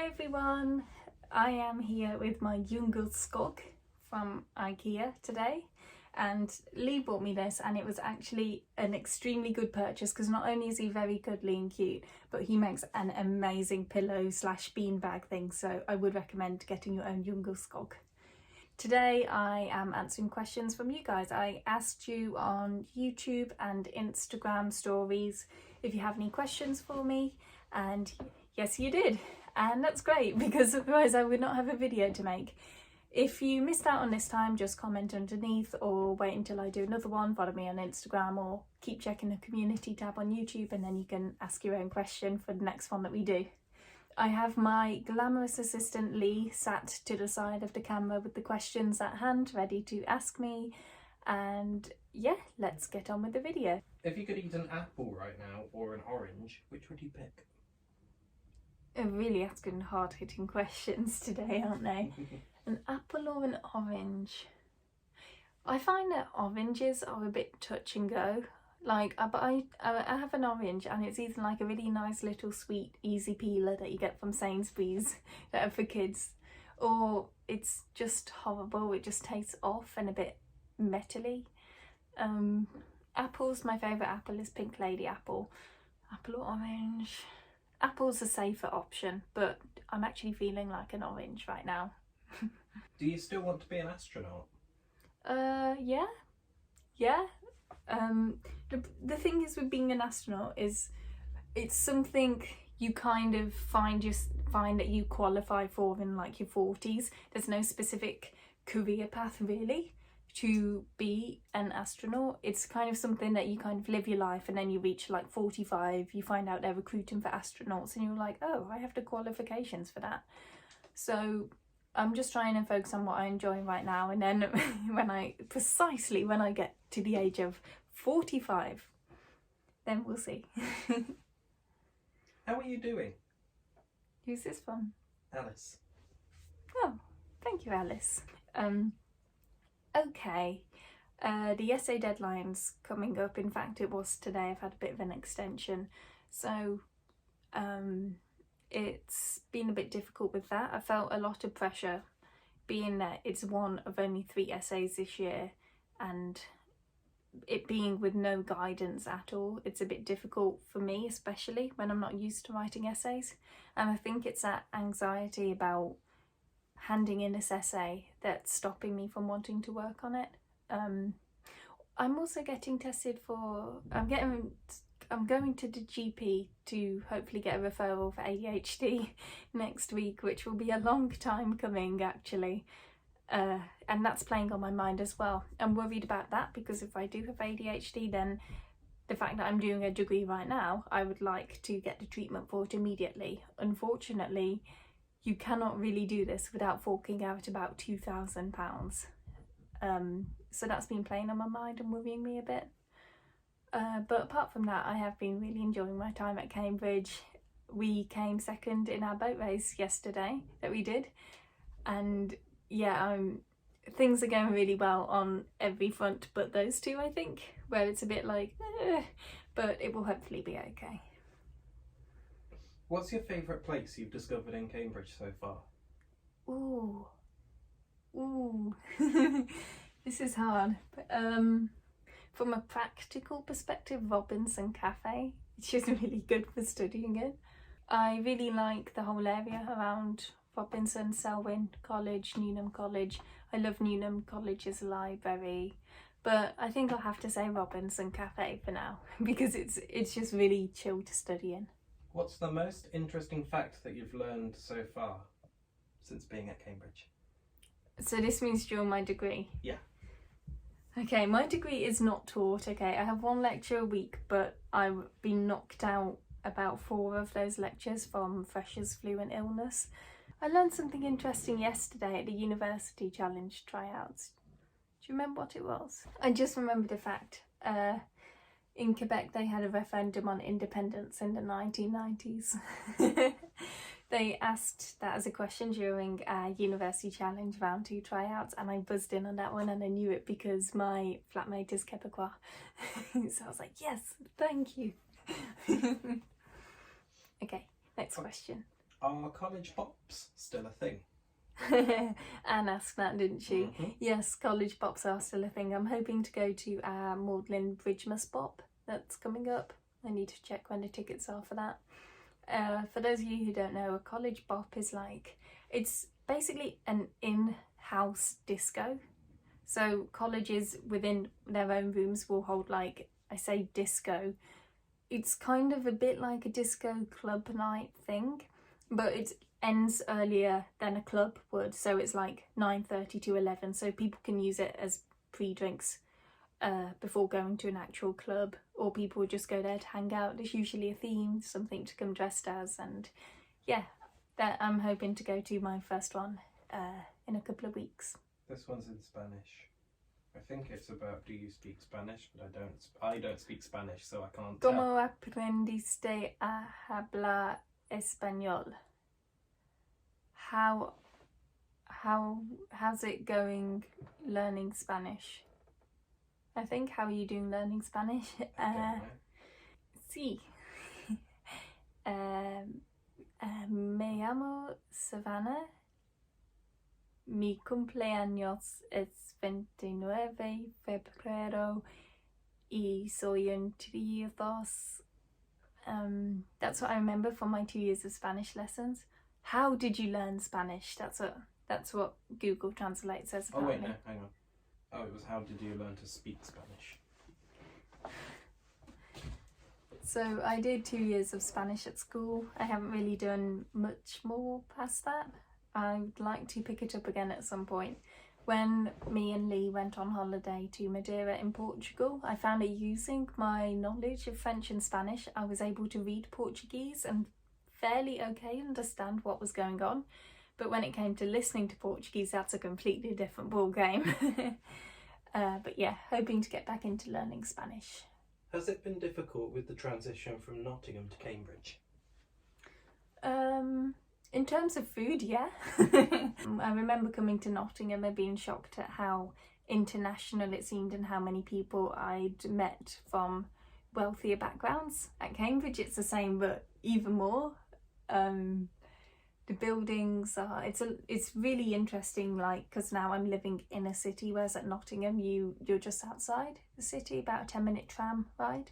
Hi everyone, I am here with my Jungelskog from IKEA today, and Lee bought me this and it was actually an extremely good purchase because not only is he very cuddly and cute, but he makes an amazing pillow slash beanbag thing, so I would recommend getting your own Jungelskog. Today I am answering questions from you guys. I asked you on YouTube and Instagram stories if you have any questions for me, and yes you did. And that's great because otherwise I would not have a video to make. If you missed out on this time, just comment underneath or wait until I do another one, follow me on Instagram or keep checking the community tab on YouTube and then you can ask your own question for the next one that we do. I have my glamorous assistant Lee sat to the side of the camera with the questions at hand ready to ask me, and yeah, let's get on with the video. If you could eat an apple right now or an orange, which would you pick? I'm really asking hard-hitting questions today, aren't they? An apple or an orange? I find that oranges are a bit touch and go. Like, I have an orange and it's either like a really nice little sweet easy peeler that you get from Sainsbury's that are for kids, or it's just horrible, it just tastes off and a bit metally. Apples, my favourite apple is Pink Lady apple. Apple or orange? Apple's a safer option, but I'm actually feeling like an orange right now. Do you still want to be an astronaut? Yeah. The thing is with being an astronaut is it's something you kind of find that you qualify for in like your 40s. There's no specific career path really to be an astronaut. It's kind of something that you kind of live your life and then you reach like 45, you find out they're recruiting for astronauts and you're like, oh, I have the qualifications for that. So I'm just trying to focus on what I enjoy right now, and then when I get to the age of 45, then we'll see. How are you doing? Who's this from? Alice. Oh, thank you, Alice. Okay, the essay deadline's coming up. In fact, it was today. I've had a bit of an extension, so it's been a bit difficult with that. I felt a lot of pressure being that it's one of only 3 essays this year, and it being with no guidance at all. It's a bit difficult for me, especially when I'm not used to writing essays, and I think it's that anxiety about handing in this essay that's stopping me from wanting to work on it. I'm also getting tested for, I'm going to the GP to hopefully get a referral for ADHD next week, which will be a long time coming actually, and that's playing on my mind as well. I'm worried about that because if I do have ADHD, then the fact that I'm doing a degree right now, I would like to get the treatment for it immediately. Unfortunately, you cannot really do this without forking out about £2,000. So that's been playing on my mind and worrying me a bit. But apart from that, I have been really enjoying my time at Cambridge. We came second in our boat race yesterday that we did, and yeah, things are going really well on every front but those two, I think, where it's a bit like, but it will hopefully be okay. What's your favourite place you've discovered in Cambridge so far? Ooh. This is hard. But, from a practical perspective, Robinson Cafe, it's just really good for studying in. I really like the whole area around Robinson, Selwyn College, Newnham College. I love Newnham College's library, but I think I'll have to say Robinson Cafe for now because it's just really chill to study in. What's the most interesting fact that you've learned so far since being at Cambridge? So this means during my degree? Yeah. Okay, my degree is not taught, okay. I have 1 lecture a week, but I've been knocked out about 4 of those lectures from freshers' flu and illness. I learned something interesting yesterday at the University Challenge tryouts. Do you remember what it was? I just remembered the fact. In Quebec, they had a referendum on independence in the 1990s. They asked that as a question during our University Challenge round 2 tryouts, and I buzzed in on that one and I knew it because my flatmate is Quebecois. So I was like, yes, thank you. Okay, next question. Are college pops still a thing? Anne asked that, didn't she? Mm-hmm. Yes, college pops are still a thing. I'm hoping to go to Magdalene Bridgemas pop that's coming up. I need to check when the tickets are for that. For those of you who don't know, a college pop is like, it's basically an in-house disco. So colleges within their own rooms will hold, like, I say disco, it's kind of a bit like a disco club night thing, but it ends earlier than a club would, so it's like 9:30 to 11, so people can use it as pre-drinks before going to an actual club, or people would just go there to hang out. There's usually a theme, something to come dressed as, and yeah, that I'm hoping to go to my first one in a couple of weeks. This one's in Spanish. I think it's about, do you speak Spanish? But I don't speak Spanish, so I can't tell. ¿Cómo aprendiste a hablar español? How's it going learning Spanish? I think, how are you doing learning Spanish? Sí. Me llamo Savannah. Mi cumpleaños es 29 de febrero y soy un tríos. That's what I remember from my 2 years of Spanish lessons. How did you learn Spanish? That's what Google Translate says about Oh wait, me. no, hang on. Oh, it was how did you learn to speak Spanish? So I did 2 years of Spanish at school. I haven't really done much more past that. I'd like to pick it up again at some point. When me and Lee went on holiday to Madeira in Portugal, I found that using my knowledge of French and Spanish, I was able to read Portuguese and fairly okay understand what was going on. But when it came to listening to Portuguese, that's a completely different ball game. But yeah, hoping to get back into learning Spanish. Has it been difficult with the transition from Nottingham to Cambridge? In terms of food, yeah. I remember coming to Nottingham and being shocked at how international it seemed and how many people I'd met from wealthier backgrounds. At Cambridge it's the same, but even more. The buildings are, it's really interesting, like, because now I'm living in a city, whereas at Nottingham you're just outside the city, about a 10-minute tram ride.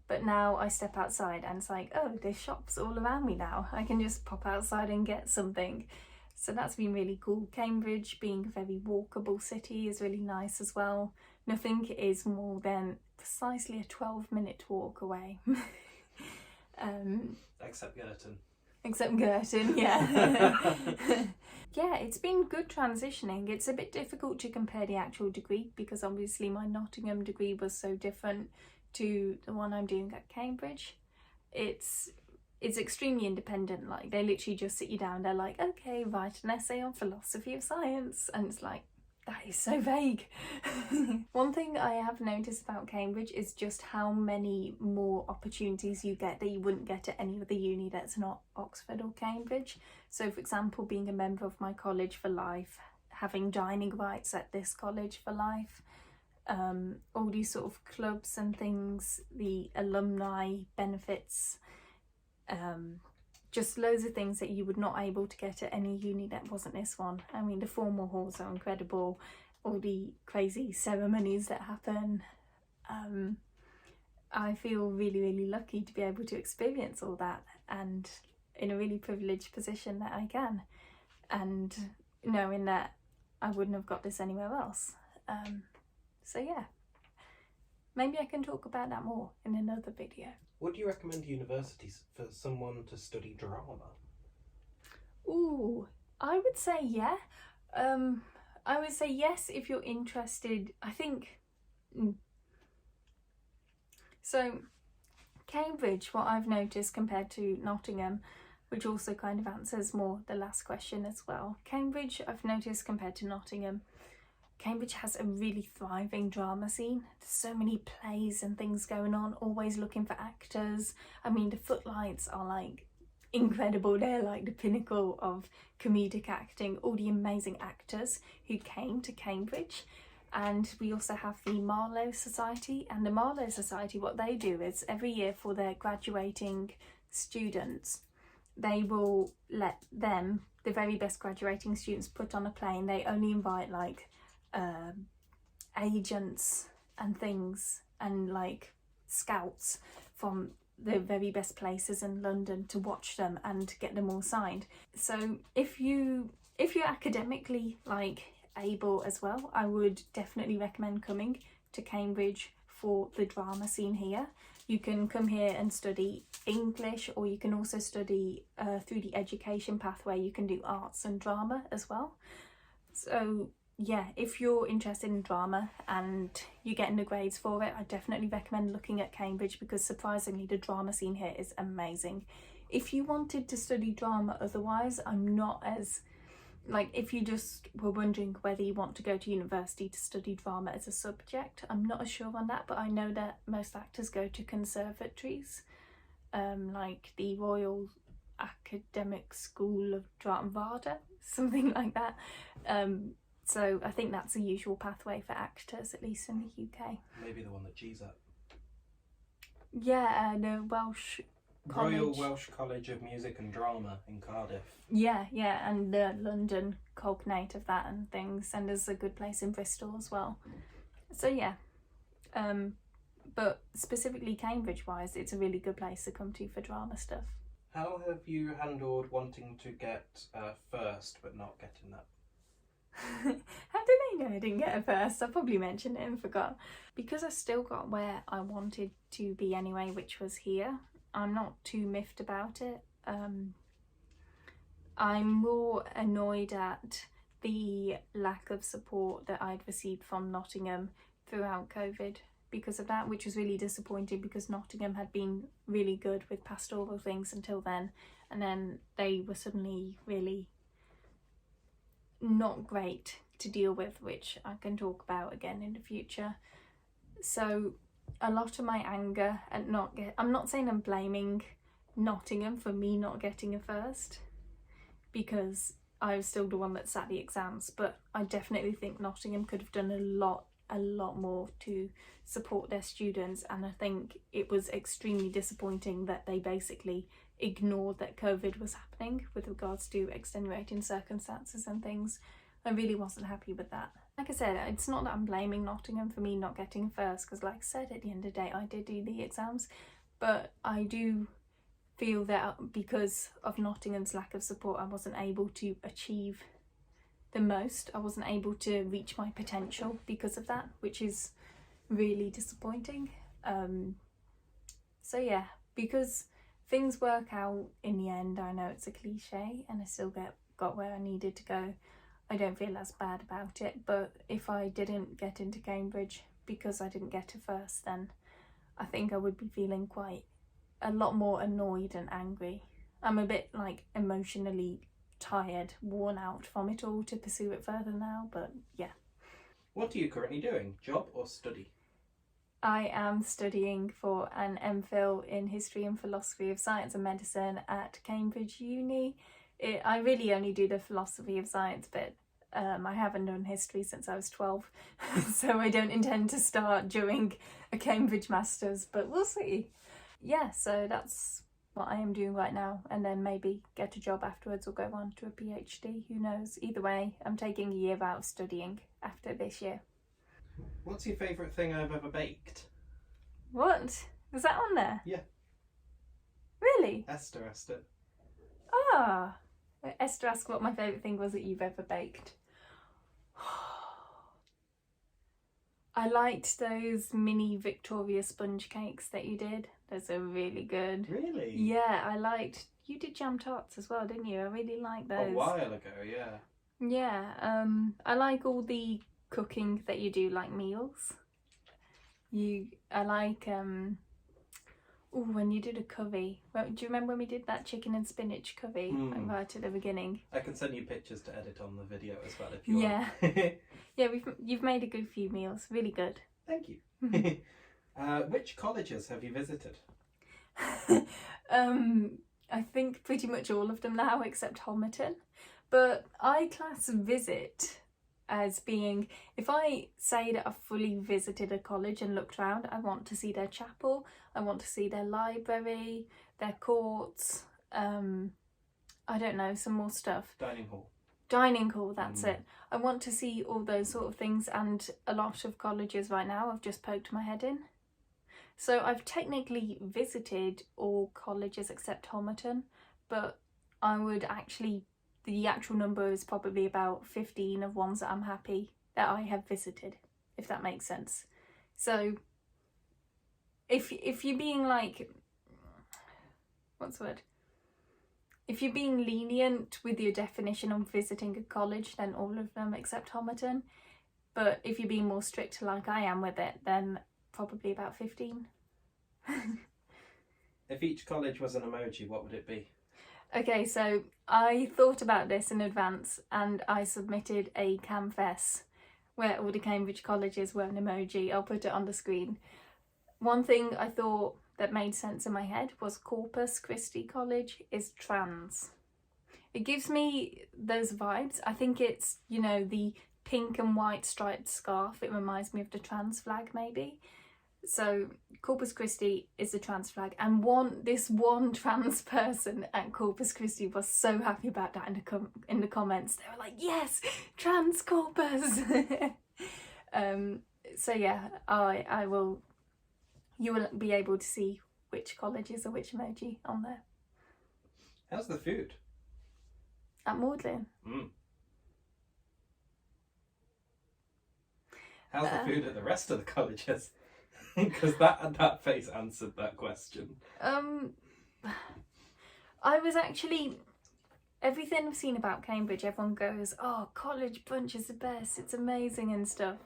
But now I step outside and it's like, oh, there's shops all around me now. I can just pop outside and get something. So that's been really cool. Cambridge, being a very walkable city, is really nice as well. Nothing is more than precisely a 12-minute walk away. Except Girton. Except Girton, yeah. Yeah, it's been good transitioning. It's a bit difficult to compare the actual degree because obviously my Nottingham degree was so different to the one I'm doing at Cambridge. It's extremely independent. Like, they literally just sit you down, they're like, okay, write an essay on philosophy of science, and it's like, that is so vague. One thing I have noticed about Cambridge is just how many more opportunities you get that you wouldn't get at any other uni that's not Oxford or Cambridge. So for example, being a member of my college for life, having dining rights at this college for life, all these sort of clubs and things, the alumni benefits, just loads of things that you would not able to get at any uni that wasn't this one. I mean, the formal halls are incredible, all the crazy ceremonies that happen. I feel really, really lucky to be able to experience all that, and in a really privileged position that I can, and knowing that I wouldn't have got this anywhere else. So yeah, maybe I can talk about that more in another video. Would you recommend universities for someone to study drama? Ooh, I would say yeah. I would say yes if you're interested. I think so. Cambridge, what I've noticed compared to Nottingham, which also kind of answers more the last question as well. Cambridge, I've noticed compared to Nottingham, Cambridge has a really thriving drama scene. There's so many plays and things going on, always looking for actors. I mean, the footlights are like incredible. They're like the pinnacle of comedic acting, all the amazing actors who came to Cambridge. And we also have the Marlowe Society, and the Marlowe Society, what they do is every year for their graduating students, they will let them, the very best graduating students, put on a play, and they only invite like agents and things and like scouts from the very best places in London to watch them and get them all signed. So if you're academically like able as well, I would definitely recommend coming to Cambridge for the drama scene here. You can come here and study English, or you can also study through the education pathway. You can do arts and drama as well. So yeah, if you're interested in drama and you're getting the grades for it, I definitely recommend looking at Cambridge, because surprisingly the drama scene here is amazing. If you wanted to study drama otherwise, I'm not as, like, if you just were wondering whether you want to go to university to study drama as a subject, I'm not as sure on that, but I know that most actors go to conservatories, like the Royal Academic School of Drama, something like that. So I think that's the usual pathway for actors, at least in the UK. Maybe the one that G's at. Yeah, the Welsh College. Royal Welsh College of Music and Drama in Cardiff. Yeah, and the London cognate of that and things, and there's a good place in Bristol as well. So yeah, but specifically Cambridge-wise, it's a really good place to come to for drama stuff. How have you handled wanting to get first but not getting that? How did they know I didn't get a first? I probably mentioned it and forgot. Because I still got where I wanted to be anyway, which was here, I'm not too miffed about it. I'm more annoyed at the lack of support that I'd received from Nottingham throughout COVID because of that, which was really disappointing, because Nottingham had been really good with pastoral things until then, and then they were suddenly really not great to deal with, which I can talk about again in the future. So a lot of my anger at I'm not saying I'm blaming Nottingham for me not getting a first, because I was still the one that sat the exams, but I definitely think Nottingham could have done a lot more to support their students, and I think it was extremely disappointing that they basically ignored that COVID was happening with regards to extenuating circumstances and things. I really wasn't happy with that. Like I said, it's not that I'm blaming Nottingham for me not getting first, because like I said, at the end of the day I did do the exams, but I do feel that because of Nottingham's lack of support, I wasn't able to achieve the most. I wasn't able to reach my potential because of that, which is really disappointing. So yeah, because things work out in the end, I know it's a cliche, and I still got where I needed to go, I don't feel as bad about it. But if I didn't get into Cambridge because I didn't get a first, then I think I would be feeling quite a lot more annoyed and angry. I'm a bit like emotionally tired, worn out from it all to pursue it further now, but yeah. What are you currently doing? Job or study? I am studying for an MPhil in History and Philosophy of Science and Medicine at Cambridge Uni. I really only do the Philosophy of Science bit. I haven't done history since I was 12, so I don't intend to start during a Cambridge Masters, but we'll see. Yeah, so that's what I am doing right now, and then maybe get a job afterwards or go on to a PhD, who knows. Either way, I'm taking a year out of studying after this year. What's your favourite thing I've ever baked? What? Was that on there? Yeah. Really? Esther. Ah. Esther asked what my favourite thing was that you've ever baked. I liked those mini Victoria sponge cakes that you did. Those are really good. Really? Yeah, you did jam tarts as well, didn't you? I really like those. A while ago, yeah. Yeah, I like all the cooking that you do, like meals. I like when you did a curry. Well, do you remember when we did that chicken and spinach curry like right at the beginning? I can send you pictures to edit on the video as well if you want. Yeah, you've made a good few meals. Really good. Thank you. Which colleges have you visited? I think pretty much all of them now except Homerton. But I class visit as being, if I say that I've fully visited a college and looked around, I want to see their chapel, I want to see their library, their courts, I don't know, some more stuff. Dining hall. Dining hall, that's it. I want to see all those sort of things, and a lot of colleges right now I've just poked my head in. So I've technically visited all colleges except Homerton, but I would actually, the actual number is probably about 15 of ones that I'm happy that I have visited, if that makes sense. So if you're being like, what's the word? If you're being lenient with your definition of visiting a college, then all of them except Homerton. But if you're being more strict like I am with it, then probably about 15. If each college was an emoji, what would it be? Okay, so I thought about this in advance and I submitted a CamFess where all the Cambridge colleges were an emoji. I'll put it on the screen. One thing I thought that made sense in my head was Corpus Christi College is trans. It gives me those vibes. I think it's, you know, the pink and white striped scarf. It reminds me of the trans flag maybe. So Corpus Christi is the trans flag, and this one trans person at Corpus Christi was so happy about that in the comments. They were like, yes, trans Corpus. So yeah, I will. You will be able to see which colleges are which emoji on there. How's the food? At Magdalene. How's the food at the rest of the colleges? Because that face answered that question. I was actually, everything I've seen about Cambridge, everyone goes, oh, college brunch is the best, it's amazing and stuff.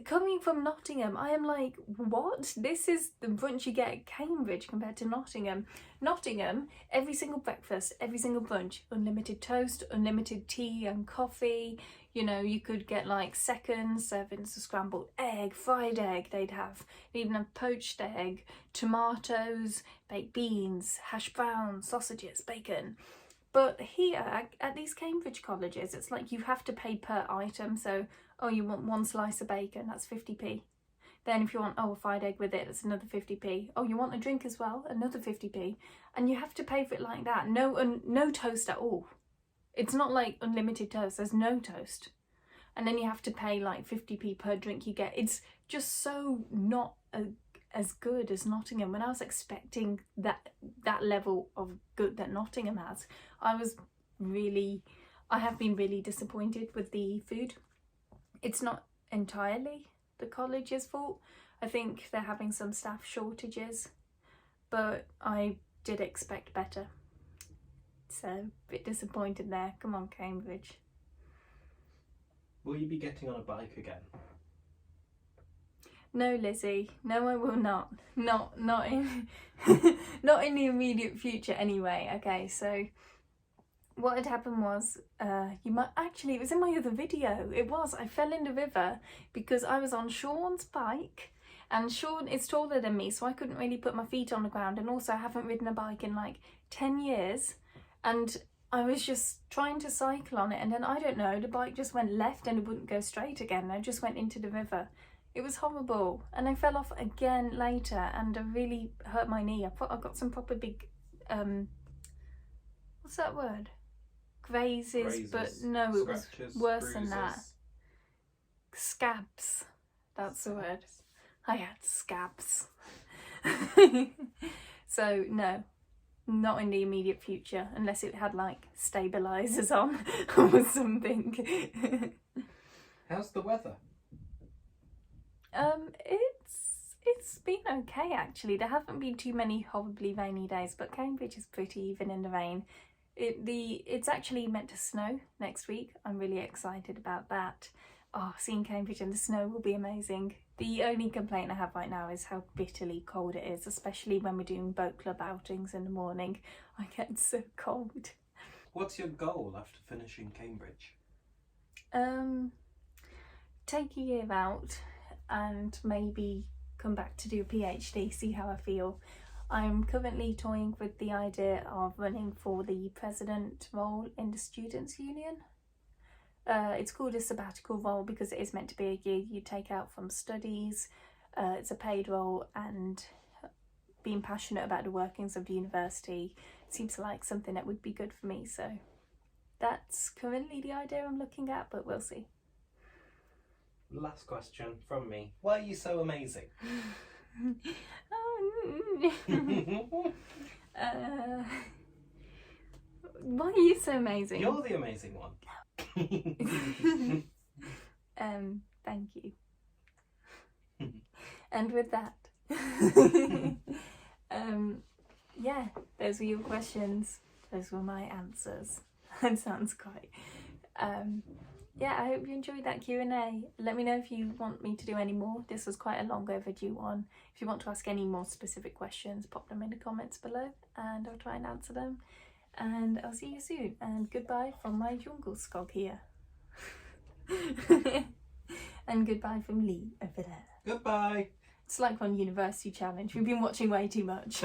Coming from Nottingham, I am like, what? This is the brunch you get at Cambridge compared to Nottingham. Nottingham, every single breakfast, every single brunch, unlimited toast, unlimited tea and coffee. You know, you could get like seconds, servings of scrambled egg, fried egg they'd have. They'd even have poached egg, tomatoes, baked beans, hash browns, sausages, bacon. But here, at these Cambridge colleges, it's like you have to pay per item. So, oh, you want one slice of bacon, that's 50p. Then if you want, a fried egg with it, that's another 50p. Oh, you want a drink as well, another 50p. And you have to pay for it like that. No toast at all. It's not like unlimited toast, there's no toast. And then you have to pay like 50p per drink you get. It's just so not as good as Nottingham. When I was expecting that level of good that Nottingham has, I have been really disappointed with the food. It's not entirely the college's fault. I think they're having some staff shortages, but I did expect better. So, a bit disappointed there. Come on, Cambridge. Will you be getting on a bike again? No, Lizzie. No, I will not. Not in not in the immediate future anyway. Okay, so what had happened was, it was in my other video. I fell in the river because I was on Sean's bike, and Sean is taller than me, so I couldn't really put my feet on the ground, and also I haven't ridden a bike in like 10 years. And I was just trying to cycle on it, and then I don't know, the bike just went left and it wouldn't go straight again. I just went into the river. It was horrible, and I fell off again later, and I really hurt my knee. I got some proper big, what's that word? Grazes, but no, it was worse than that. Scabs, that's the word. I had scabs. So no. Not in the immediate future, unless it had like stabilizers on or something. How's the weather? It's been okay actually. There haven't been too many horribly rainy days, but Cambridge is pretty even in the rain. It's actually meant to snow next week. I'm really excited about that. Oh, seeing Cambridge in the snow will be amazing. The only complaint I have right now is how bitterly cold it is, especially when we're doing boat club outings in the morning. I get so cold. What's your goal after finishing Cambridge? Take a year out and maybe come back to do a PhD, see how I feel. I'm currently toying with the idea of running for the president role in the Students' Union. It's called a sabbatical role because it is meant to be a year you take out from studies. It's a paid role, and being passionate about the workings of the university, seems like something that would be good for me. So that's currently the idea I'm looking at, but we'll see. Last question from me. Why are you so amazing? Why are you so amazing? You're the amazing one. Thank you. And with that, yeah, those were your questions. Those were my answers. That sounds quite. Yeah, I hope you enjoyed that Q&A. Let me know if you want me to do any more. This was quite a long overdue one. If you want to ask any more specific questions, pop them in the comments below and I'll try and answer them. And I'll see you soon. And goodbye from my jungle skog here. And goodbye from Lee over there. Goodbye. It's like one university challenge. We've been watching way too much.